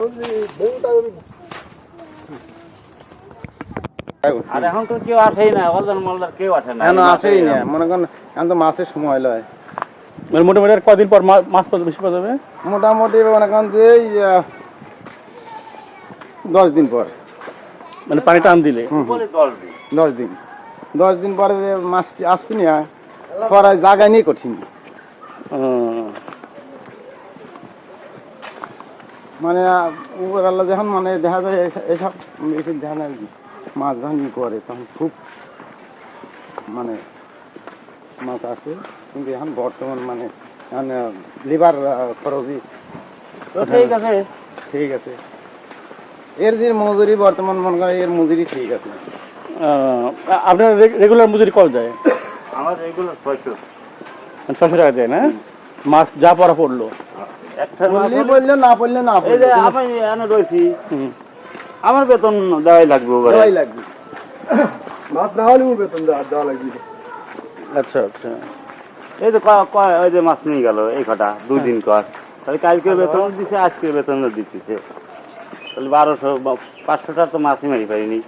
আর এখন তো কেউ আসেই না, অলদার মলদার কেউ আসে না। এখন আসেই না, মনে করেন এখন তো মাছের সময় লয়। মোটামুটি আর কদিন পর মাছ বেশি পাওয়া যাবে? মোটামুটি মনে করেন যে 10 দিন পর, মানে পানি টান দিলে। 10 দিন 10 দিন পরে যে মাছ আসবি না, পরে জায়গায় নেই কঠিন। মানে উপর আল্লাহ যখন মানে দেখা যায় এসব দেখা যায় মাছ যখন করে তখন খুব মানে মাছ আসে, কিন্তু এখন বর্তমান মানে লিভার খরচই। ঠিক আছে, ঠিক আছে, এর যে মজুরি বর্তমান মনে করেন এর মজুরি ঠিক আছে। আপনার রেগুলার মজুরি কত যায়? আমার রেগুলার 600 টাকা যায় না? মাছ যা পড়া পড়লো, বললে না পড়লে না, এই যে আমি এনে রয়েছি, আমার বেতন দেওয়াই লাগবে, দেওয়াই লাগবে। মাছ না হলে বেতন দেওয়া লাগবে। আচ্ছা আচ্ছা। এই যে ওই যে মাছ নিয়ে গেল এই কটা 2 দিন কর, তাহলে কালকে বেতন দিচ্ছে, আজকে বেতন দিচ্ছে, তাহলে 1200 500 টাকা তো মাছই মারি পারিনি।